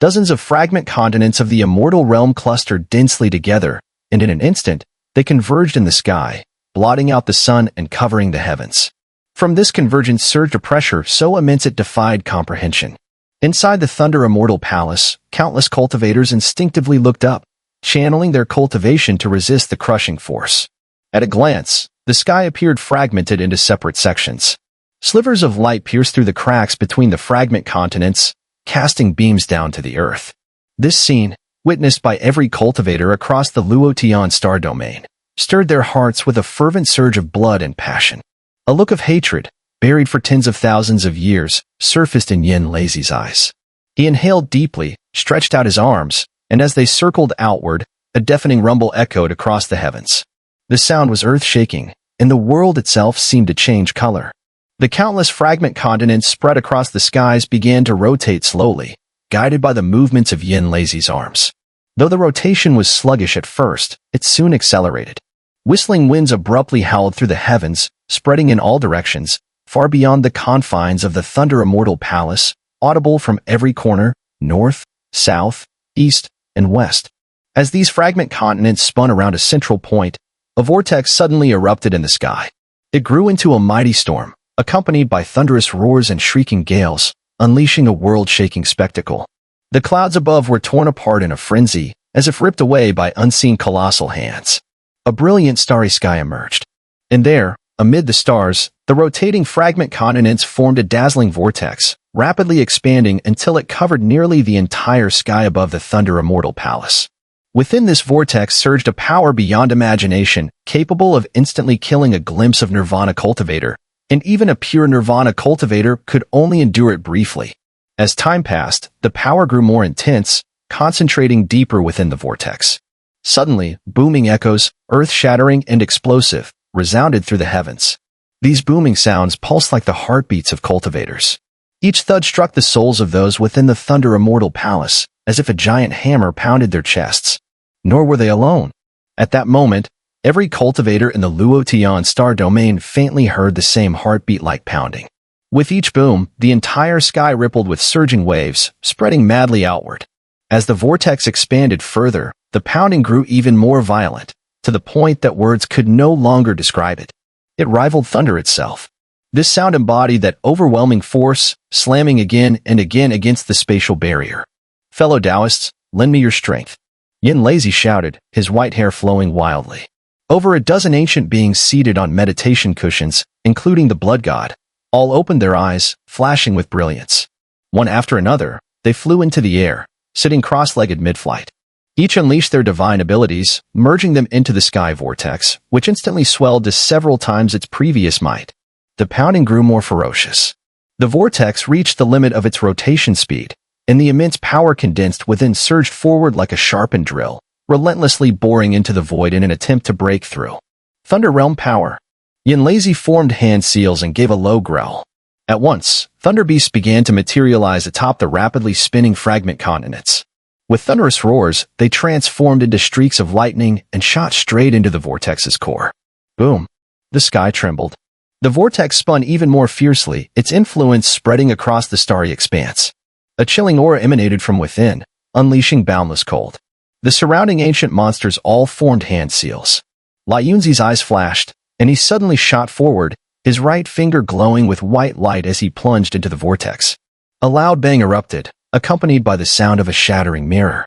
Dozens of fragment continents of the immortal realm clustered densely together, and in an instant, they converged in the sky, blotting out the sun and covering the heavens. From this convergence surged a pressure so immense it defied comprehension. Inside the Thunder Immortal Palace, countless cultivators instinctively looked up, channeling their cultivation to resist the crushing force. At a glance, the sky appeared fragmented into separate sections. Slivers of light pierced through the cracks between the fragment continents, casting beams down to the earth. This scene, witnessed by every cultivator across the Luotian star domain, stirred their hearts with a fervent surge of blood and passion. A look of hatred, buried for tens of thousands of years, surfaced in Yin Lazy's eyes. He inhaled deeply, stretched out his arms, and as they circled outward, a deafening rumble echoed across the heavens. The sound was earth-shaking, and the world itself seemed to change color. The countless fragment continents spread across the skies began to rotate slowly, guided by the movements of Yin Lazy's arms. Though the rotation was sluggish at first, it soon accelerated. Whistling winds abruptly howled through the heavens, spreading in all directions, far beyond the confines of the Thunder Immortal Palace, audible from every corner, north, south, east, and west. As these fragment continents spun around a central point, a vortex suddenly erupted in the sky. It grew into a mighty storm, accompanied by thunderous roars and shrieking gales, unleashing a world-shaking spectacle. The clouds above were torn apart in a frenzy, as if ripped away by unseen colossal hands. A brilliant starry sky emerged. And there, amid the stars, the rotating fragment continents formed a dazzling vortex, rapidly expanding until it covered nearly the entire sky above the Thunder Immortal Palace. Within this vortex surged a power beyond imagination, capable of instantly killing a glimpse of Nirvana Cultivator, and even a pure Nirvana Cultivator could only endure it briefly. As time passed, the power grew more intense, concentrating deeper within the vortex. Suddenly, booming echoes, earth-shattering and explosive, resounded through the heavens. These booming sounds pulsed like the heartbeats of cultivators. Each thud struck the souls of those within the Thunder Immortal Palace, as if a giant hammer pounded their chests. Nor were they alone. At that moment, every cultivator in the Luotian star domain faintly heard the same heartbeat-like pounding. With each boom, the entire sky rippled with surging waves, spreading madly outward. As the vortex expanded further, the pounding grew even more violent, to the point that words could no longer describe it. It rivaled thunder itself. This sound embodied that overwhelming force, slamming again and again against the spatial barrier. "Fellow Taoists, lend me your strength," Yin Lazy shouted, his white hair flowing wildly. Over a dozen ancient beings seated on meditation cushions, including the blood god, all opened their eyes, flashing with brilliance. One after another, they flew into the air, sitting cross-legged mid-flight. Each unleashed their divine abilities, merging them into the sky vortex, which instantly swelled to several times its previous might. The pounding grew more ferocious. The vortex reached the limit of its rotation speed, and the immense power condensed within surged forward like a sharpened drill, relentlessly boring into the void in an attempt to break through. Thunder Realm power. Yin Lazy formed hand seals and gave a low growl. At once, thunder beasts began to materialize atop the rapidly spinning fragment continents. With thunderous roars, they transformed into streaks of lightning and shot straight into the vortex's core. Boom! The sky trembled. The vortex spun even more fiercely, its influence spreading across the starry expanse. A chilling aura emanated from within, unleashing boundless cold. The surrounding ancient monsters all formed hand seals. Yunzi's eyes flashed, and he suddenly shot forward, his right finger glowing with white light as he plunged into the vortex. A loud bang erupted, accompanied by the sound of a shattering mirror.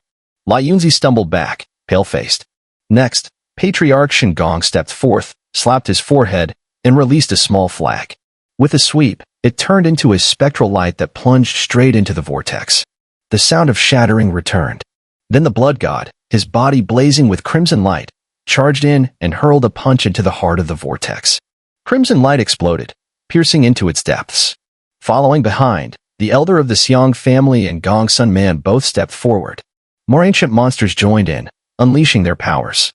Yunzi stumbled back, pale-faced. Next, Patriarch Xun'er stepped forth, slapped his forehead, and released a small flag. With a sweep, it turned into a spectral light that plunged straight into the vortex. The sound of shattering returned. Then the blood god, his body blazing with crimson light, charged in and hurled a punch into the heart of the vortex. Crimson light exploded, piercing into its depths. Following behind, the elder of the Xiang family and Gong Sun Man both stepped forward. More ancient monsters joined in, unleashing their powers.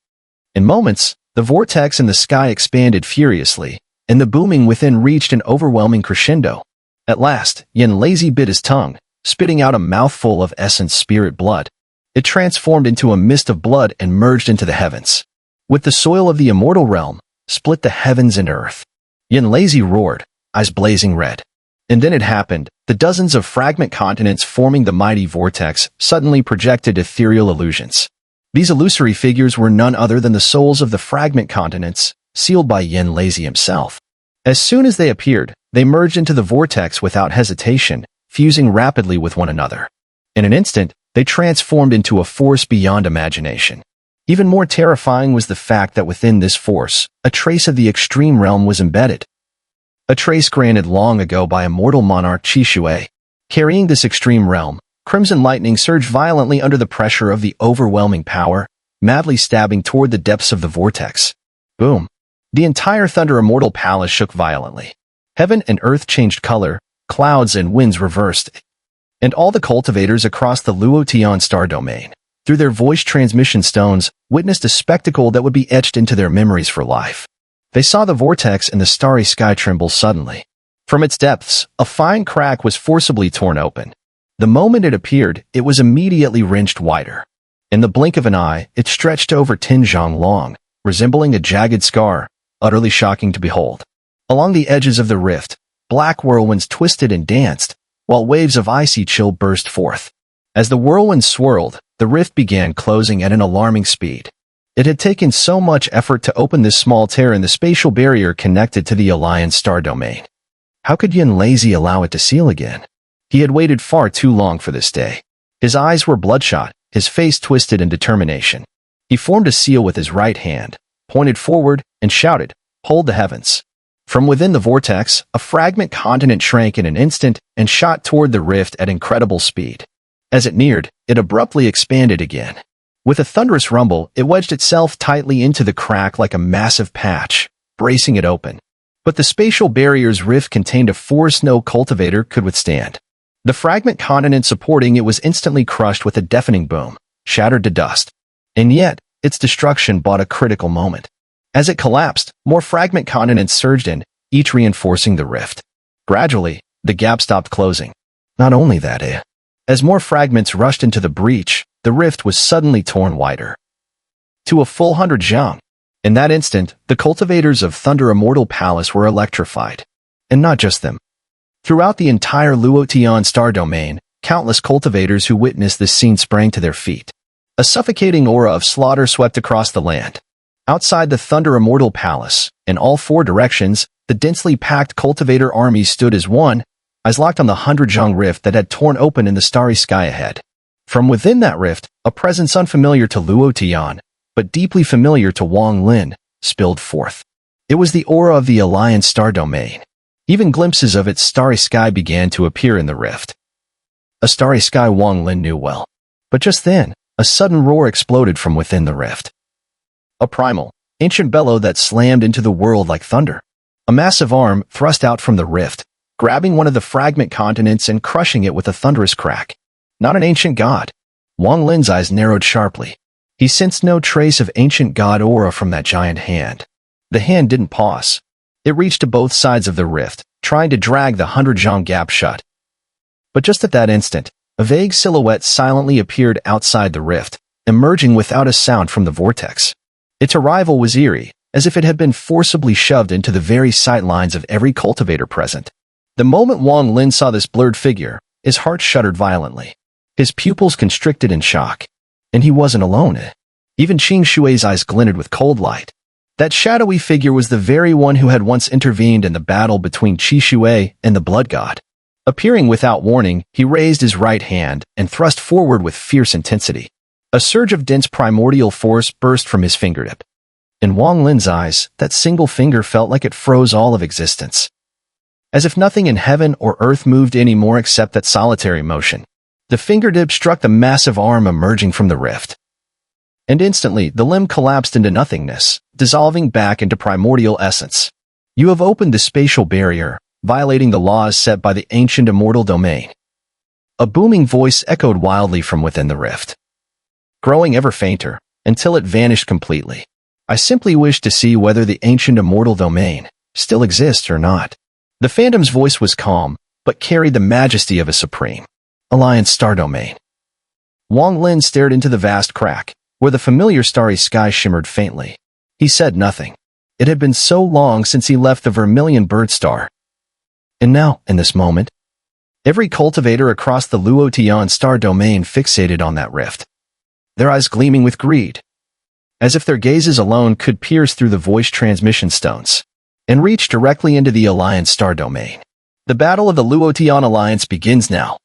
In moments, the vortex in the sky expanded furiously, and the booming within reached an overwhelming crescendo. At last, Yin Lazy bit his tongue, spitting out a mouthful of essence spirit blood. It transformed into a mist of blood and merged into the heavens. With the soil of the immortal realm, split the heavens and earth. Yin Lazy roared, eyes blazing red. And then it happened. The dozens of fragment continents forming the mighty vortex suddenly projected ethereal illusions. These illusory figures were none other than the souls of the fragment continents, sealed by Yin Lazy himself. As soon as they appeared, they merged into the vortex without hesitation, fusing rapidly with one another. In an instant, they transformed into a force beyond imagination. Even more terrifying was the fact that within this force, a trace of the extreme realm was embedded. A trace granted long ago by immortal monarch Xun'er. Carrying this extreme realm, crimson lightning surged violently under the pressure of the overwhelming power, madly stabbing toward the depths of the vortex. Boom! The entire Thunder Immortal Palace shook violently. Heaven and earth changed color, clouds and winds reversed, and all the cultivators across the Luotian star domain, through their voice transmission stones, witnessed a spectacle that would be etched into their memories for life. They saw the vortex in the starry sky tremble suddenly. From its depths, a fine crack was forcibly torn open. The moment it appeared, it was immediately wrenched wider. In the blink of an eye, it stretched over 10 zhang long, resembling a jagged scar, utterly shocking to behold. Along the edges of the rift, black whirlwinds twisted and danced, while waves of icy chill burst forth. As the whirlwind swirled, the rift began closing at an alarming speed. It had taken so much effort to open this small tear in the spatial barrier connected to the Alliance star domain. How could Yin Lazy allow it to seal again? He had waited far too long for this day. His eyes were bloodshot, his face twisted in determination. He formed a seal with his right hand, pointed forward, and shouted, "Hold the heavens." From within the vortex, a fragment continent shrank in an instant and shot toward the rift at incredible speed. As it neared, it abruptly expanded again. With a thunderous rumble, it wedged itself tightly into the crack like a massive patch, bracing it open. But the spatial barrier's rift contained a force no cultivator could withstand. The fragment continent supporting it was instantly crushed with a deafening boom, shattered to dust. And yet, its destruction brought a critical moment. As it collapsed, more fragment continents surged in, each reinforcing the rift. Gradually, the gap stopped closing. Not only that, as more fragments rushed into the breach, the rift was suddenly torn wider. To a full 100 zhang. In that instant, the cultivators of Thunder Immortal Palace were electrified. And not just them. Throughout the entire Luotian star domain, countless cultivators who witnessed this scene sprang to their feet. A suffocating aura of slaughter swept across the land. Outside the Thunder Immortal Palace, in all four directions, the densely packed cultivator armies stood as one, eyes locked on the 100 zhang rift that had torn open in the starry sky ahead. From within that rift, a presence unfamiliar to Luotian, but deeply familiar to Wang Lin, spilled forth. It was the aura of the Alliance star domain. Even glimpses of its starry sky began to appear in the rift. A starry sky Wang Lin knew well. But just then, a sudden roar exploded from within the rift. A primal, ancient bellow that slammed into the world like thunder. A massive arm thrust out from the rift, grabbing one of the fragment continents and crushing it with a thunderous crack. Not an ancient god. Wang Lin's eyes narrowed sharply. He sensed no trace of ancient god aura from that giant hand. The hand didn't pause. It reached to both sides of the rift, trying to drag the 100 zhang gap shut. But just at that instant, a vague silhouette silently appeared outside the rift, emerging without a sound from the vortex. Its arrival was eerie, as if it had been forcibly shoved into the very sight lines of every cultivator present. The moment Wang Lin saw this blurred figure, his heart shuddered violently. His pupils constricted in shock. And he wasn't alone. Even Qing Shui's eyes glinted with cold light. That shadowy figure was the very one who had once intervened in the battle between Qi Shui and the blood god. Appearing without warning, he raised his right hand and thrust forward with fierce intensity. A surge of dense primordial force burst from his fingertip. In Wang Lin's eyes, that single finger felt like it froze all of existence. As if nothing in heaven or earth moved anymore except that solitary motion. The fingertip struck the massive arm emerging from the rift. And instantly, the limb collapsed into nothingness, dissolving back into primordial essence. You have opened the spatial barrier, violating the laws set by the ancient immortal domain. A booming voice echoed wildly from within the rift, growing ever fainter, until it vanished completely. I simply wish to see whether the ancient immortal domain still exists or not. The phantom's voice was calm, but carried the majesty of a supreme Alliance star domain. Wang Lin stared into the vast crack, where the familiar starry sky shimmered faintly. He said nothing. It had been so long since he left the Vermilion Bird Star. And now, in this moment, every cultivator across the Luotian star domain fixated on that rift, their eyes gleaming with greed, as if their gazes alone could pierce through the voice transmission stones and reach directly into the Alliance star domain. The battle of the Luotian Alliance begins now.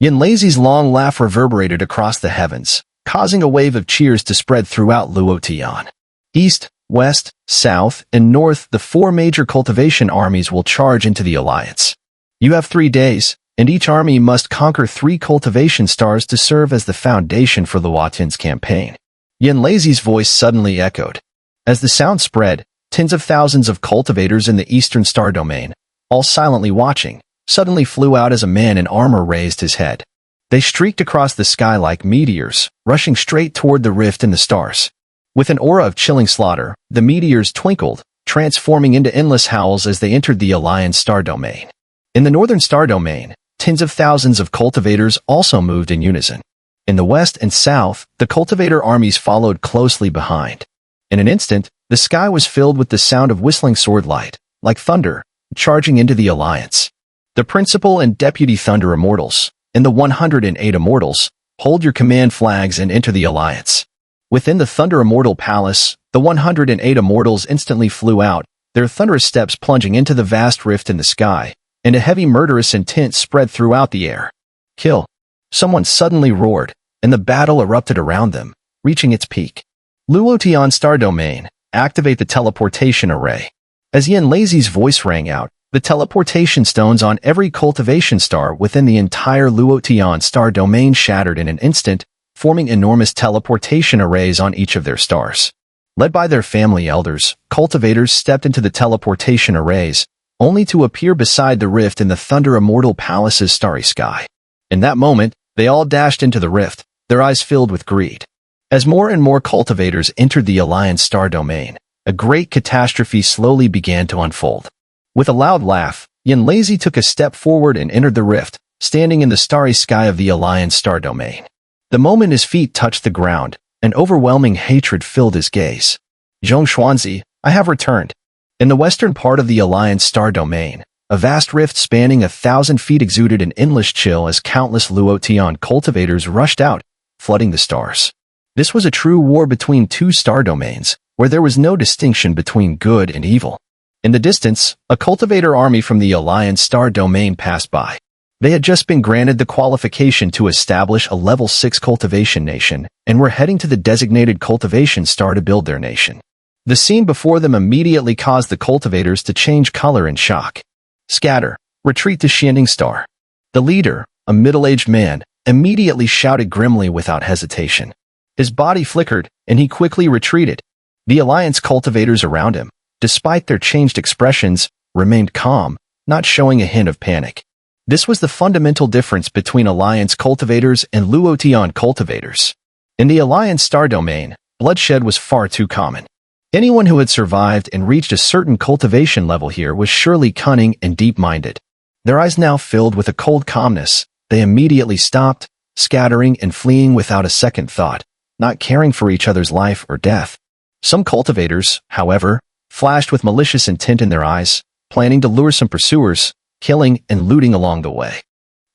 Yanlazy's long laugh reverberated across the heavens, causing a wave of cheers to spread throughout Luotian. East, west, south, and north, the four major cultivation armies will charge into the Alliance. You have 3 days, and each army must conquer 3 cultivation stars to serve as the foundation for Luotian's campaign. Yanlazy's voice suddenly echoed. As the sound spread, tens of thousands of cultivators in the eastern star domain, all silently watching, suddenly flew out as a man in armor raised his head. They streaked across the sky like meteors, rushing straight toward the rift in the stars. With an aura of chilling slaughter, the meteors twinkled, transforming into endless howls as they entered the Alliance star domain. In the northern star domain, tens of thousands of cultivators also moved in unison. In the west and south, the cultivator armies followed closely behind. In an instant, the sky was filled with the sound of whistling sword light, like thunder, charging into the Alliance. The Principal and Deputy Thunder Immortals, and the 108 Immortals, hold your command flags and enter the Alliance. Within the Thunder Immortal Palace, the 108 Immortals instantly flew out, their thunderous steps plunging into the vast rift in the sky, and a heavy murderous intent spread throughout the air. Kill! Someone suddenly roared, and the battle erupted around them, reaching its peak. Luotian Star Domain, activate the teleportation array. As Yanlazy's voice rang out, the teleportation stones on every cultivation star within the entire Luotian Star Domain shattered in an instant, forming enormous teleportation arrays on each of their stars. Led by their family elders, cultivators stepped into the teleportation arrays, only to appear beside the rift in the Thunder Immortal Palace's starry sky. In that moment, they all dashed into the rift, their eyes filled with greed. As more and more cultivators entered the Alliance star domain, a great catastrophe slowly began to unfold. With a loud laugh, Yanlazy took a step forward and entered the rift, standing in the starry sky of the Alliance star domain. The moment his feet touched the ground, an overwhelming hatred filled his gaze. Zhongxuanzi, I have returned. In the western part of the Alliance star domain, a vast rift spanning 1,000 feet exuded an endless chill as countless Luotian cultivators rushed out, flooding the stars. This was a true war between 2 star domains, where there was no distinction between good and evil. In the distance, a cultivator army from the Alliance star domain passed by. They had just been granted the qualification to establish a level 6 cultivation nation, and were heading to the designated cultivation star to build their nation. The scene before them immediately caused the cultivators to change color in shock. Scatter, retreat to Shining Star. The leader, a middle-aged man, immediately shouted grimly without hesitation. His body flickered, and he quickly retreated. The Alliance cultivators around him, despite their changed expressions, remained calm, not showing a hint of panic. This was the fundamental difference between Alliance cultivators and Luotian cultivators. In the Alliance star domain, bloodshed was far too common. Anyone who had survived and reached a certain cultivation level here was surely cunning and deep-minded. Their eyes now filled with a cold calmness, they immediately stopped, scattering and fleeing without a second thought, not caring for each other's life or death. Some cultivators, however, flashed with malicious intent in their eyes, planning to lure some pursuers, killing and looting along the way.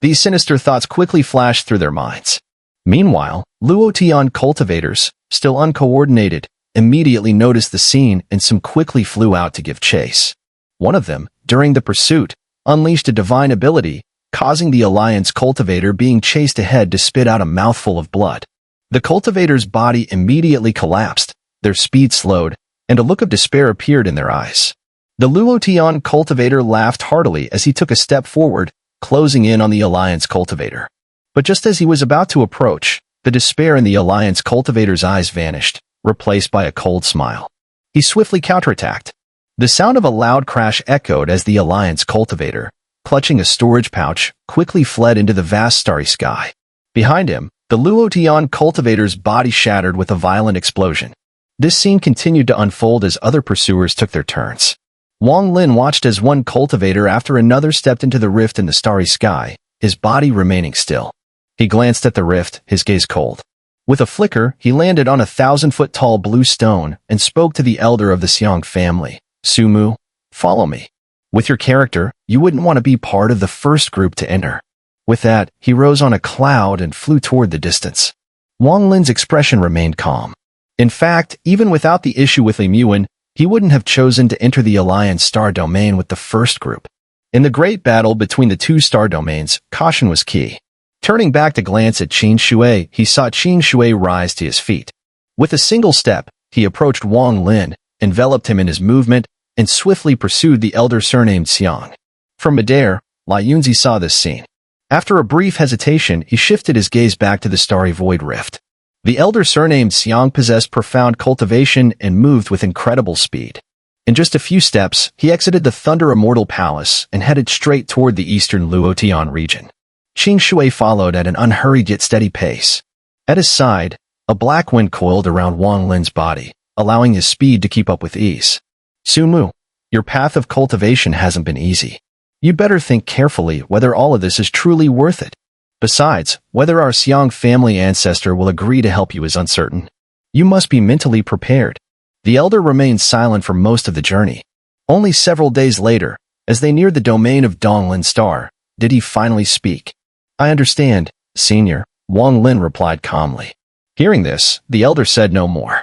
These sinister thoughts quickly flashed through their minds. Meanwhile, Luotian cultivators, still uncoordinated, immediately noticed the scene and some quickly flew out to give chase. One of them, during the pursuit, unleashed a divine ability, causing the Alliance cultivator being chased ahead to spit out a mouthful of blood. The cultivator's body immediately collapsed, their speed slowed, and a look of despair appeared in their eyes. The Luotian cultivator laughed heartily as he took a step forward, closing in on the Alliance cultivator. But just as he was about to approach, the despair in the Alliance cultivator's eyes vanished, replaced by a cold smile. He swiftly counterattacked. The sound of a loud crash echoed as the Alliance cultivator, clutching a storage pouch, quickly fled into the vast starry sky. Behind him, the Luotian cultivator's body shattered with a violent explosion. This scene continued to unfold as other pursuers took their turns. Wang watched as one cultivator after another stepped into the rift in the starry sky, his body remaining still. He glanced at the rift, his gaze cold. With a flicker, he landed on a 1,000-foot-tall blue stone and spoke to the elder of the Xiang family. Sumu, follow me. With your character, you wouldn't want to be part of the first group to enter. With that, he rose on a cloud and flew toward the distance. Wang Lin's expression remained calm. In fact, even without the issue with Limuan, he wouldn't have chosen to enter the Alliance star domain with the first group. In the great battle between the two star domains, caution was key. Turning back to glance at Qin Shui, he saw Qin Shui rise to his feet. With a single step, he approached Wang Lin, enveloped him in his movement, and swiftly pursued the elder surnamed Xiang. From midair, Lai Yunzi saw this scene. After a brief hesitation, he shifted his gaze back to the starry void rift. The elder surnamed Xiang possessed profound cultivation and moved with incredible speed. In just a few steps, he exited the Thunder Immortal Palace and headed straight toward the eastern Luotian region. Qin Shui followed at an unhurried yet steady pace. At his side, a black wind coiled around Wang Lin's body, allowing his speed to keep up with ease. Sumu, your path of cultivation hasn't been easy. You'd better think carefully whether all of this is truly worth it. Besides, whether our Xiang family ancestor will agree to help you is uncertain. You must be mentally prepared. The elder remained silent for most of the journey. Only several days later, as they neared the domain of Donglin Star, did he finally speak. I understand, Senior, Wang Lin replied calmly. Hearing this, the elder said no more.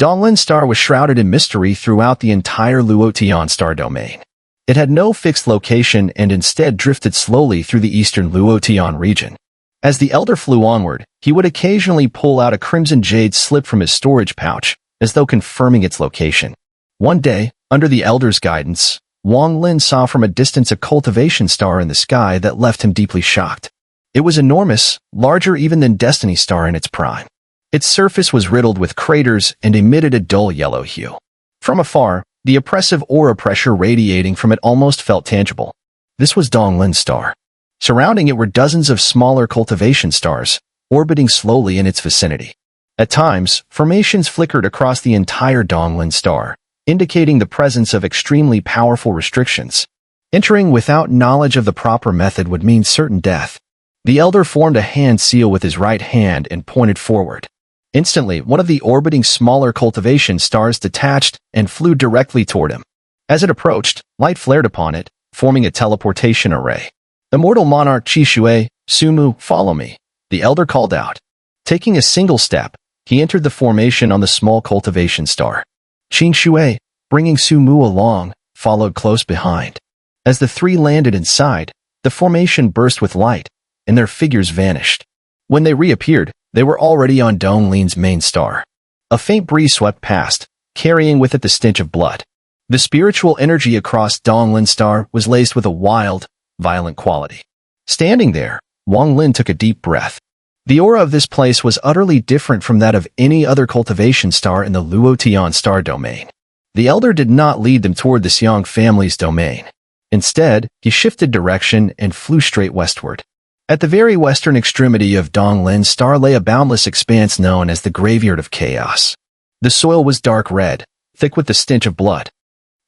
Donglin Star was shrouded in mystery throughout the entire Luotian star domain. It had no fixed location and instead drifted slowly through the eastern Luotian region. As the elder flew onward, he would occasionally pull out a crimson jade slip from his storage pouch, as though confirming its location. One day, under the elder's guidance, Wang Lin saw from a distance a cultivation star in the sky that left him deeply shocked. It was enormous, larger even than Destiny Star in its prime. Its surface was riddled with craters and emitted a dull yellow hue. From afar, the oppressive aura pressure radiating from it almost felt tangible. This was Donglin Star. Surrounding it were dozens of smaller cultivation stars, orbiting slowly in its vicinity. At times, formations flickered across the entire Donglin Star, indicating the presence of extremely powerful restrictions. Entering without knowledge of the proper method would mean certain death. The elder formed a hand seal with his right hand and pointed forward. Instantly, one of the orbiting smaller cultivation stars detached and flew directly toward him. As it approached, light flared upon it, forming a teleportation array. Immortal monarch Qi Shui, Sumu, follow me, the elder called out. Taking a single step, he entered the formation on the small cultivation star. Qin Shui, bringing Sumu along, followed close behind. As the three landed inside, the formation burst with light, and their figures vanished. When they reappeared, they were already on Donglin's main star. A faint breeze swept past, carrying with it the stench of blood. The spiritual energy across Donglin Star was laced with a wild, violent quality. Standing there, Wang Lin took a deep breath. The aura of this place was utterly different from that of any other cultivation star in the Luotian star domain. The elder did not lead them toward the Xiang family's domain. Instead, he shifted direction and flew straight westward. At the very western extremity of Donglin Star lay a boundless expanse known as the Graveyard of Chaos. The soil was dark red, thick with the stench of blood.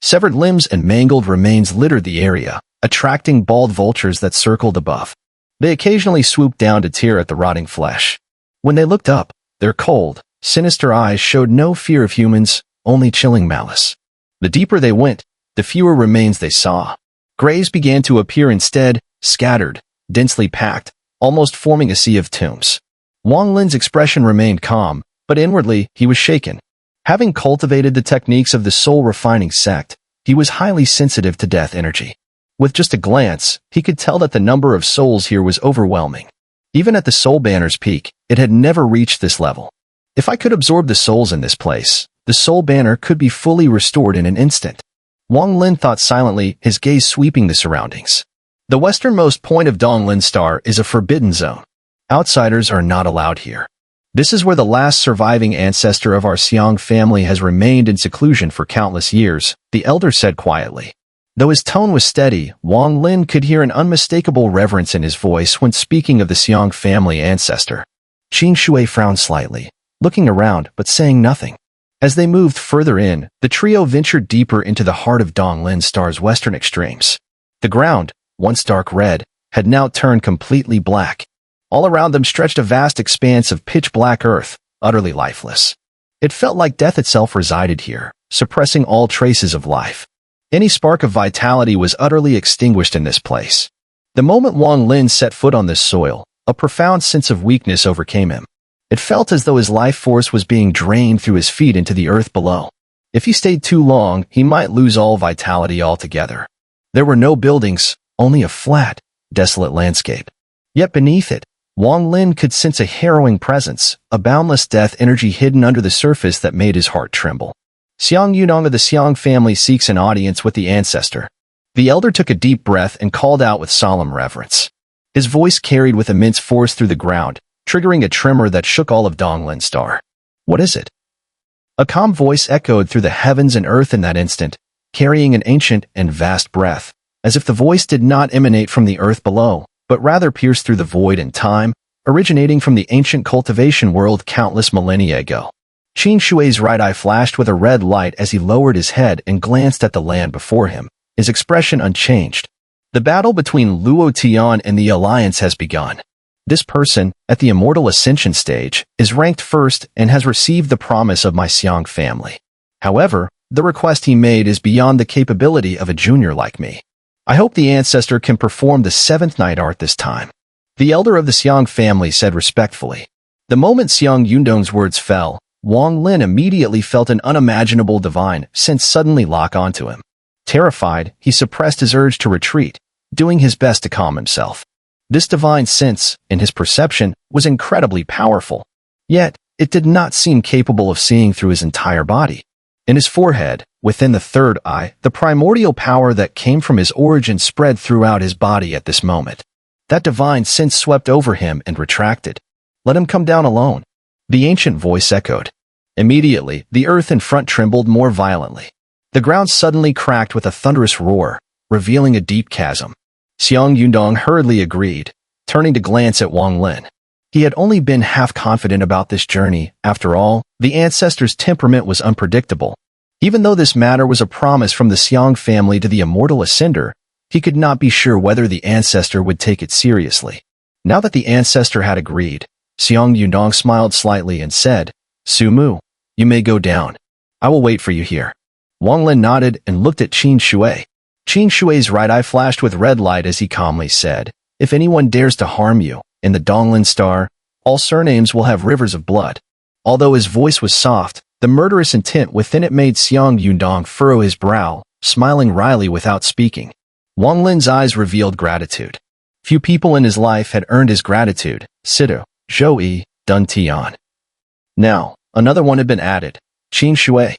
Severed limbs and mangled remains littered the area, attracting bald vultures that circled above. They occasionally swooped down to tear at the rotting flesh. When they looked up, their cold, sinister eyes showed no fear of humans, only chilling malice. The deeper they went, the fewer remains they saw. Graves began to appear instead, scattered, densely packed, almost forming a sea of tombs. Wang Lin's expression remained calm, but inwardly, he was shaken. Having cultivated the techniques of the soul-refining sect, he was highly sensitive to death energy. With just a glance, he could tell that the number of souls here was overwhelming. Even at the soul banner's peak, it had never reached this level. If I could absorb the souls in this place, the soul banner could be fully restored in an instant. Wang Lin thought silently, his gaze sweeping the surroundings. The westernmost point of Donglin Star is a forbidden zone. Outsiders are not allowed here. This is where the last surviving ancestor of our Xiang family has remained in seclusion for countless years, the elder said quietly. Though his tone was steady, Wang Lin could hear an unmistakable reverence in his voice when speaking of the Xiang family ancestor. Qin Shui frowned slightly, looking around but saying nothing. As they moved further in, the trio ventured deeper into the heart of Donglin Star's western extremes. The ground, once dark red, had now turned completely black. All around them stretched a vast expanse of pitch-black earth, utterly lifeless. It felt like death itself resided here, suppressing all traces of life. Any spark of vitality was utterly extinguished in this place. The moment Wang Lin set foot on this soil, a profound sense of weakness overcame him. It felt as though his life force was being drained through his feet into the earth below. If he stayed too long, he might lose all vitality altogether. There were no buildings, only a flat, desolate landscape. Yet beneath it, Wang Lin could sense a harrowing presence, a boundless death energy hidden under the surface that made his heart tremble. Xiang Yunong of the Xiang family seeks an audience with the ancestor. The elder took a deep breath and called out with solemn reverence. His voice carried with immense force through the ground, triggering a tremor that shook all of Donglin Star. What is it? A calm voice echoed through the heavens and earth in that instant, carrying an ancient and vast breath, as if the voice did not emanate from the earth below, but rather pierced through the void and time, originating from the ancient cultivation world countless millennia ago. Qin Shui's right eye flashed with a red light as he lowered his head and glanced at the land before him, his expression unchanged. The battle between Luo Tian and the Alliance has begun. This person, at the Immortal Ascension stage, is ranked first and has received the promise of my Xiang family. However, the request he made is beyond the capability of a junior like me. I hope the ancestor can perform the seventh night art this time. The elder of the Xiang family said respectfully. The moment Xiang Yundong's words fell, Wang Lin immediately felt an unimaginable divine sense suddenly lock onto him. Terrified, he suppressed his urge to retreat, doing his best to calm himself. This divine sense, in his perception, was incredibly powerful. Yet, it did not seem capable of seeing through his entire body. In his forehead, within the third eye, the primordial power that came from his origin spread throughout his body at this moment. That divine sense swept over him and retracted. Let him come down alone. The ancient voice echoed. Immediately, the earth in front trembled more violently. The ground suddenly cracked with a thunderous roar, revealing a deep chasm. Xiang Yundong hurriedly agreed, turning to glance at Wang Lin. He had only been half confident about this journey. After all, the ancestor's temperament was unpredictable. Even though this matter was a promise from the Xiang family to the Immortal Ascender, he could not be sure whether the ancestor would take it seriously. Now that the ancestor had agreed, Xiang Yundong smiled slightly and said, "Su Mu, you may go down. I will wait for you here." Wang Lin nodded and looked at Qin Shui. Qin Shui's right eye flashed with red light as he calmly said, "If anyone dares to harm you, in the Donglin Star, all surnames will have rivers of blood." Although his voice was soft, the murderous intent within it made Xiang Yundong furrow his brow, smiling wryly without speaking. Wang Lin's eyes revealed gratitude. Few people in his life had earned his gratitude. Situ, Zhou, Dun Tian. Now, another one had been added. Qin Shui.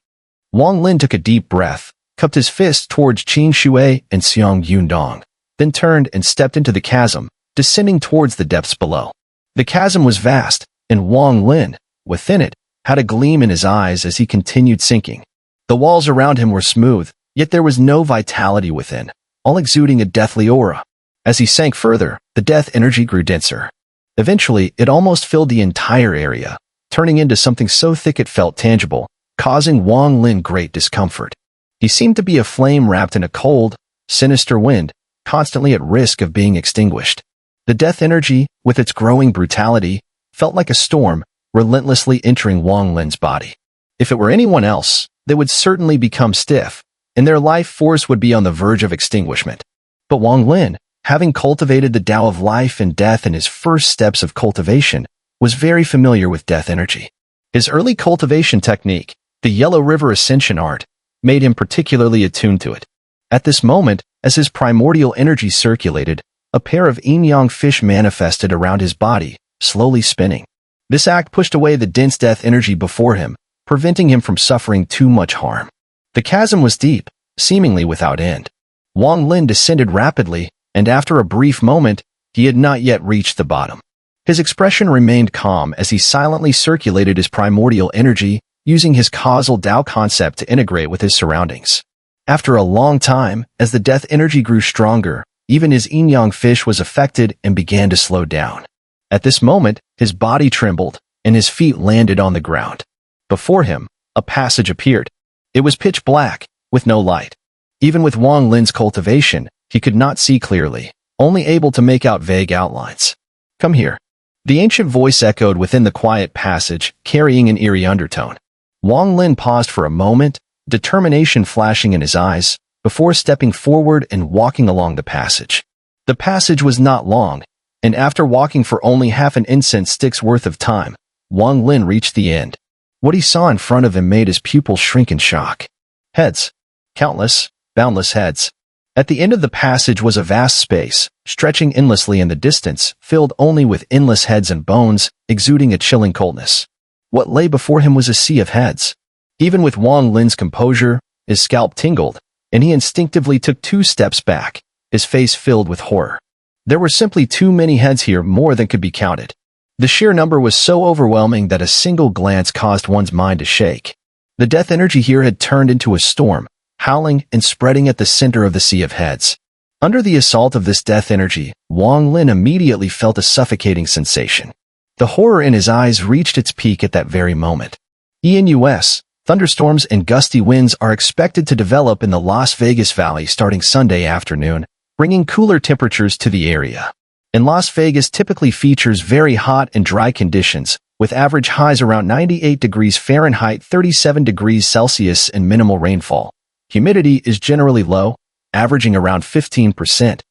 Wang Lin took a deep breath, cupped his fist towards Qin Shui and Xiang Yundong, then turned and stepped into the chasm, descending towards the depths below. The chasm was vast, and Wang Lin, within it, had a gleam in his eyes as he continued sinking. The walls around him were smooth, yet there was no vitality within, all exuding a deathly aura. As he sank further, the death energy grew denser. Eventually, it almost filled the entire area, turning into something so thick it felt tangible, causing Wang Lin great discomfort. He seemed to be a flame wrapped in a cold, sinister wind, constantly at risk of being extinguished. The death energy, with its growing brutality, felt like a storm, relentlessly entering Wang Lin's body. If it were anyone else, they would certainly become stiff, and their life force would be on the verge of extinguishment. But Wang Lin, having cultivated the Tao of life and death in his first steps of cultivation, was very familiar with death energy. His early cultivation technique, the Yellow River Ascension art, made him particularly attuned to it. At this moment, as his primordial energy circulated, a pair of yin-yang fish manifested around his body, slowly spinning. This act pushed away the dense death energy before him, preventing him from suffering too much harm. The chasm was deep, seemingly without end. Wang Lin descended rapidly, and after a brief moment, he had not yet reached the bottom. His expression remained calm as he silently circulated his primordial energy, using his causal Tao concept to integrate with his surroundings. After a long time, as the death energy grew stronger, even his yin-yang fish was affected and began to slow down. At this moment, his body trembled, and his feet landed on the ground. Before him, a passage appeared. It was pitch black, with no light. Even with Wang Lin's cultivation, he could not see clearly, only able to make out vague outlines. "Come here." The ancient voice echoed within the quiet passage, carrying an eerie undertone. Wang Lin paused for a moment, determination flashing in his eyes, before stepping forward and walking along the passage. The passage was not long, and after walking for only half an incense stick's worth of time, Wang Lin reached the end. What he saw in front of him made his pupils shrink in shock. Heads. Countless, boundless heads. At the end of the passage was a vast space, stretching endlessly in the distance, filled only with endless heads and bones, exuding a chilling coldness. What lay before him was a sea of heads. Even with Wang Lin's composure, his scalp tingled, and he instinctively took 2 steps back, his face filled with horror. There were simply too many heads here, more than could be counted. The sheer number was so overwhelming that a single glance caused one's mind to shake. The death energy here had turned into a storm, howling and spreading at the center of the sea of heads. Under the assault of this death energy, Wang Lin immediately felt a suffocating sensation. The horror in his eyes reached its peak at that very moment. In U.S., thunderstorms and gusty winds are expected to develop in the Las Vegas Valley starting Sunday afternoon, bringing cooler temperatures to the area. And Las Vegas typically features very hot and dry conditions, with average highs around 98 degrees Fahrenheit, 37 degrees Celsius, and minimal rainfall. Humidity is generally low, averaging around 15%,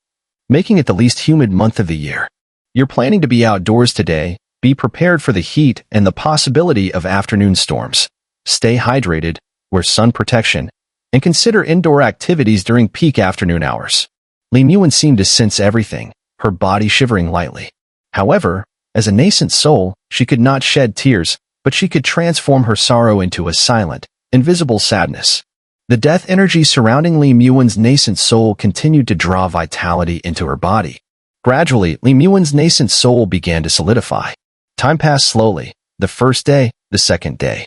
making it the least humid month of the year. You're planning to be outdoors today, be prepared for the heat and the possibility of afternoon storms. Stay hydrated, wear sun protection, and consider indoor activities during peak afternoon hours. Li Muan seemed to sense everything, her body shivering lightly. However, as a nascent soul, she could not shed tears, but she could transform her sorrow into a silent, invisible sadness. The death energy surrounding Li Muan's nascent soul continued to draw vitality into her body. Gradually, Li Muan's nascent soul began to solidify. Time passed slowly, the first day, the second day.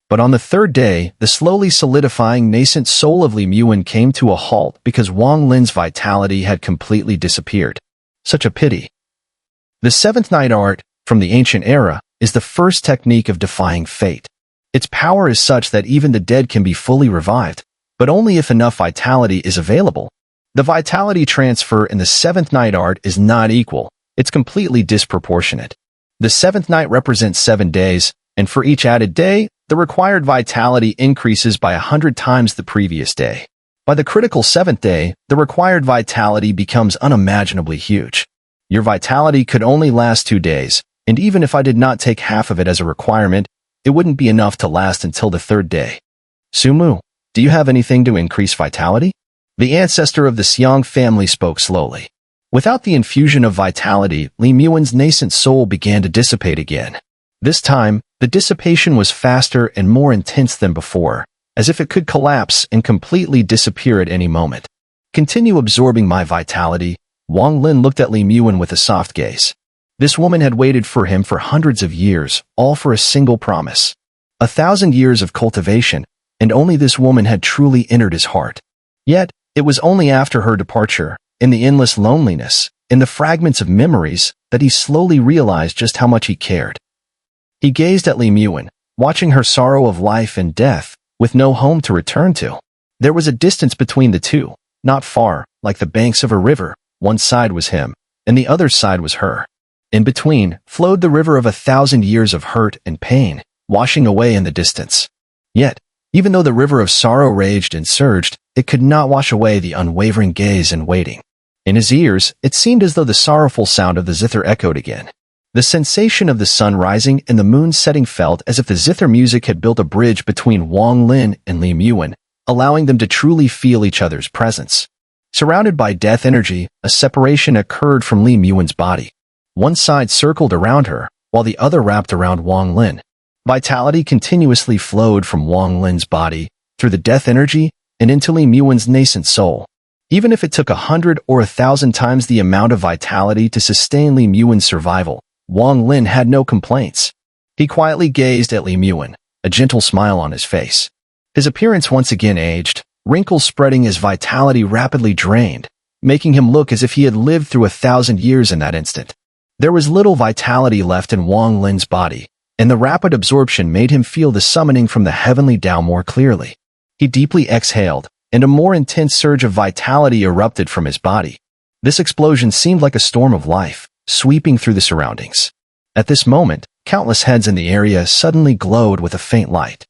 But on the third day, the slowly solidifying nascent soul of Li Muan came to a halt because Wang Lin's vitality had completely disappeared. Such a pity. The seventh night art, from the ancient era, is the first technique of defying fate. Its power is such that even the dead can be fully revived, but only if enough vitality is available. The vitality transfer in the seventh night art is not equal, it's completely disproportionate. The seventh night represents 7 days, and for each added day, the required vitality increases by 100 times the previous day. By the critical 7th day, the required vitality becomes unimaginably huge. Your vitality could only last 2 days, and even if I did not take half of it as a requirement, it wouldn't be enough to last until the 3rd day. Sumu, do you have anything to increase vitality? The ancestor of the Xiang family spoke slowly. Without the infusion of vitality, Li Muan's nascent soul began to dissipate again. This time, the dissipation was faster and more intense than before, as if it could collapse and completely disappear at any moment. Continue absorbing my vitality. Wang Lin looked at Li Muan with a soft gaze. This woman had waited for him for hundreds of years, all for a single promise. 1,000 years of cultivation, and only this woman had truly entered his heart. Yet, it was only after her departure, in the endless loneliness, in the fragments of memories, that he slowly realized just how much he cared. He gazed at Li Muan, watching her sorrow of life and death, with no home to return to. There was a distance between the two, not far, like the banks of a river. One side was him, and the other side was her. In between, flowed the river of 1,000 years of hurt and pain, washing away in the distance. Yet, even though the river of sorrow raged and surged, it could not wash away the unwavering gaze and waiting. In his ears, it seemed as though the sorrowful sound of the zither echoed again. The sensation of the sun rising and the moon setting felt as if the zither music had built a bridge between Wang Lin and Li Muan, allowing them to truly feel each other's presence. Surrounded by death energy, a separation occurred from Li Muan's body. One side circled around her, while the other wrapped around Wang Lin. Vitality continuously flowed from Wang Lin's body, through the death energy, and into Li Muan's nascent soul. Even if it took 100 or 1,000 times the amount of vitality to sustain Li Muan's survival, Wang Lin had no complaints. He quietly gazed at Li Muan, a gentle smile on his face. His appearance once again aged, wrinkles spreading as vitality rapidly drained, making him look as if he had lived through 1,000 years in that instant. There was little vitality left in Wang Lin's body, and the rapid absorption made him feel the summoning from the heavenly Tao more clearly. He deeply exhaled, and a more intense surge of vitality erupted from his body. This explosion seemed like a storm of life, sweeping through the surroundings. At this moment, countless heads in the area suddenly glowed with a faint light.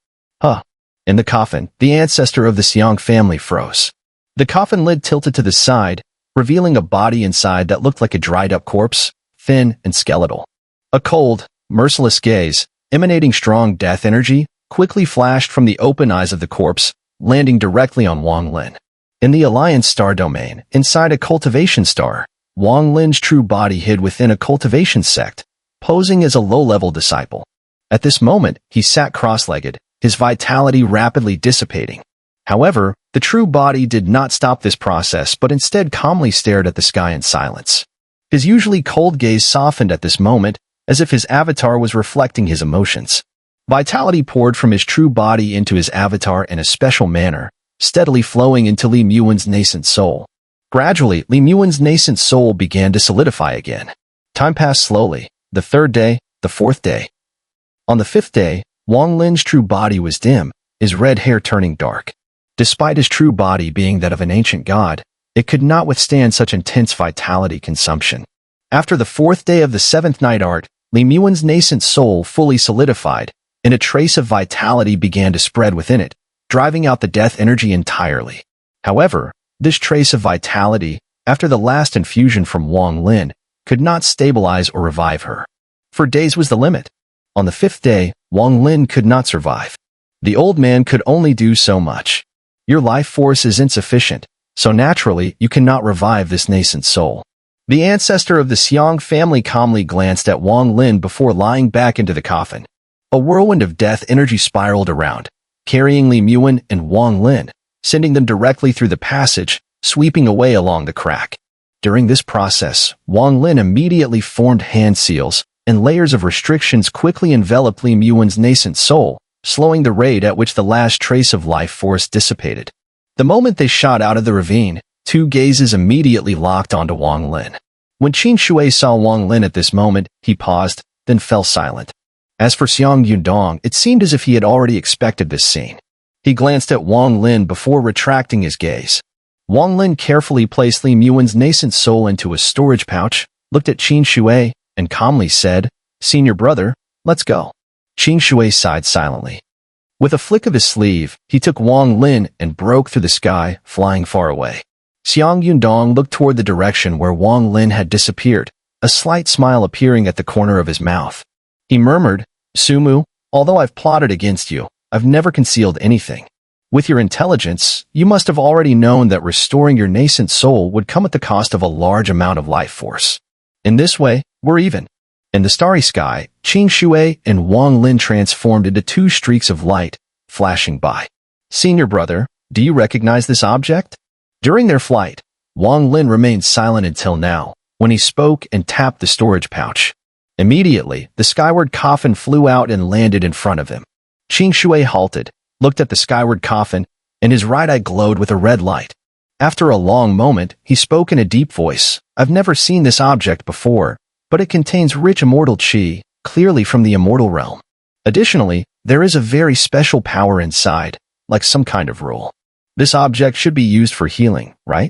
In the coffin, the ancestor of the Xiang family froze. The coffin lid tilted to the side, revealing a body inside that looked like a dried-up corpse, thin and skeletal. A cold, merciless gaze, emanating strong death energy, quickly flashed from the open eyes of the corpse, landing directly on Wang Lin. In the Alliance star domain, inside a cultivation star, Wang Lin's true body hid within a cultivation sect, posing as a low-level disciple. At this moment, he sat cross-legged, his vitality rapidly dissipating. However, the true body did not stop this process but instead calmly stared at the sky in silence. His usually cold gaze softened at this moment, as if his avatar was reflecting his emotions. Vitality poured from his true body into his avatar in a special manner, steadily flowing into Li Muan's nascent soul. Gradually, Li Muan's nascent soul began to solidify again. Time passed slowly. The third day, the fourth day. On the fifth day, Wang Lin's true body was dim, his red hair turning dark. Despite his true body being that of an ancient god, it could not withstand such intense vitality consumption. After the fourth day of the seventh night art, Li Muan's nascent soul fully solidified, and a trace of vitality began to spread within it, driving out the death energy entirely. However, this trace of vitality, after the last infusion from Wang Lin, could not stabilize or revive her. For days was the limit. On the fifth day, Wang Lin could not survive. The old man could only do so much. Your life force is insufficient, so naturally you cannot revive this nascent soul. The ancestor of the Xiang family calmly glanced at Wang Lin before lying back into the coffin. A whirlwind of death energy spiraled around, carrying Li Muan and Wang Lin, sending them directly through the passage, sweeping away along the crack. During this process, Wang Lin immediately formed hand seals, and layers of restrictions quickly enveloped Li Muan's nascent soul, slowing the rate at which the last trace of life force dissipated. The moment they shot out of the ravine, two gazes immediately locked onto Wang Lin. When Qin Shui saw Wang Lin at this moment, he paused, then fell silent. As for Xiang Yudong, it seemed as if he had already expected this scene. He glanced at Wang Lin before retracting his gaze. Wang Lin carefully placed Li Muan's nascent soul into a storage pouch, looked at Qin Shui, and calmly said, "Senior brother, let's go." Qin Shui sighed silently. With a flick of his sleeve, he took Wang Lin and broke through the sky, flying far away. Xiang Yudong looked toward the direction where Wang Lin had disappeared, a slight smile appearing at the corner of his mouth. He murmured, "Sumu, although I've plotted against you, I've never concealed anything. With your intelligence, you must have already known that restoring your nascent soul would come at the cost of a large amount of life force. In this way, we're even." In the starry sky, Qin Shui and Wang Lin transformed into two streaks of light, flashing by. "Senior brother, do you recognize this object?" During their flight, Wang Lin remained silent until now, when he spoke and tapped the storage pouch. Immediately, the skyward coffin flew out and landed in front of him. Qin Shui halted, looked at the skyward coffin, and his right eye glowed with a red light. After a long moment, he spoke in a deep voice, "I've never seen this object before, but it contains rich immortal qi, clearly from the immortal realm. Additionally, there is a very special power inside, like some kind of rule. This object should be used for healing, right?"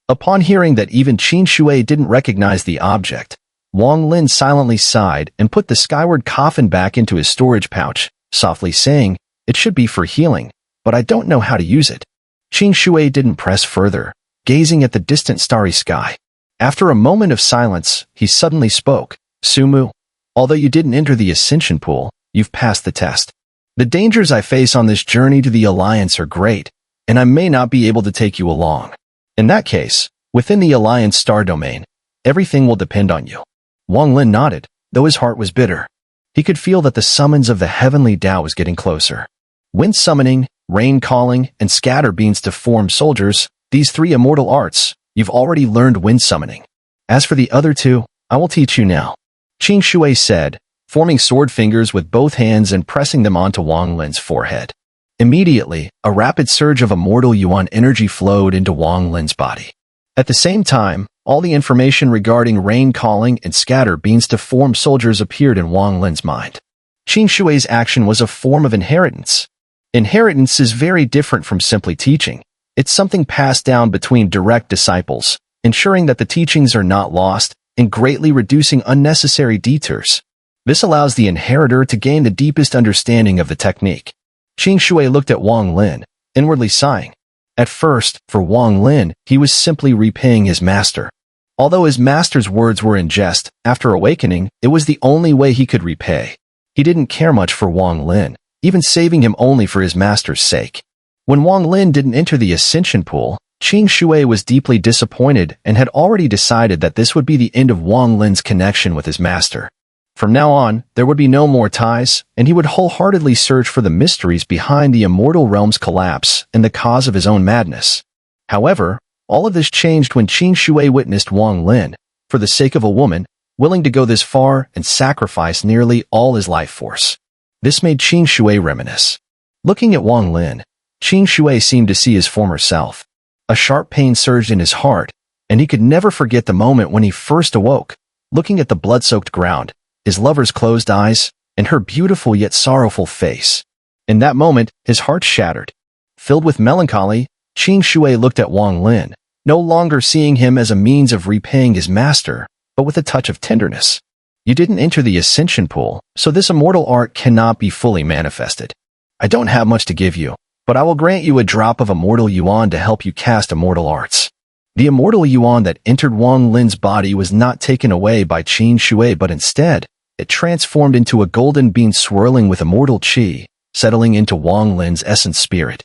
Upon hearing that even Qin Shui didn't recognize the object, Wang Lin silently sighed and put the skyward coffin back into his storage pouch, softly saying, "It should be for healing, but I don't know how to use it." Qin Shui didn't press further, gazing at the distant starry sky. After a moment of silence, he suddenly spoke, "Sumu, although you didn't enter the ascension pool, you've passed the test. The dangers I face on this journey to the Alliance are great, and I may not be able to take you along. In that case, within the Alliance star domain, everything will depend on you." Wang Lin nodded, though his heart was bitter. He could feel that the summons of the heavenly Tao was getting closer. Wind summoning, rain calling, and scatter beams to form soldiers, these three immortal arts, you've already learned wind summoning. As for the other two, I will teach you now," Qin Shui said, forming sword fingers with both hands and pressing them onto Wang Lin's forehead. Immediately, a rapid surge of immortal yuan energy flowed into Wang Lin's body. At the same time, all the information regarding rain calling and scatter beams to form soldiers appeared in Wang Lin's mind. Qin Shui's action was a form of inheritance. Inheritance is very different from simply teaching. It's something passed down between direct disciples, ensuring that the teachings are not lost and greatly reducing unnecessary detours. This allows the inheritor to gain the deepest understanding of the technique. Qin Shui looked at Wang Lin, inwardly sighing. At first, for Wang Lin, he was simply repaying his master. Although his master's words were in jest, after awakening, it was the only way he could repay. He didn't care much for Wang Lin, even saving him only for his master's sake. When Wang Lin didn't enter the ascension pool, Qing Shui was deeply disappointed and had already decided that this would be the end of Wang Lin's connection with his master. From now on, there would be no more ties, and he would wholeheartedly search for the mysteries behind the immortal realm's collapse and the cause of his own madness. However, all of this changed when Qing Shui witnessed Wang Lin, for the sake of a woman, willing to go this far and sacrifice nearly all his life force. This made Qing Shui reminisce. Looking at Wang Lin, Qing Shui seemed to see his former self. A sharp pain surged in his heart, and he could never forget the moment when he first awoke, looking at the blood-soaked ground, his lover's closed eyes, and her beautiful yet sorrowful face. In that moment, his heart shattered. Filled with melancholy, Qing Shui looked at Wang Lin, no longer seeing him as a means of repaying his master, but with a touch of tenderness. You didn't enter the ascension pool, so this immortal art cannot be fully manifested. I don't have much to give you, but I will grant you a drop of immortal yuan to help you cast immortal arts. The immortal yuan that entered Wang Lin's body was not taken away by Qing Shui, but instead, it transformed into a golden bean swirling with immortal qi, settling into Wang Lin's essence spirit.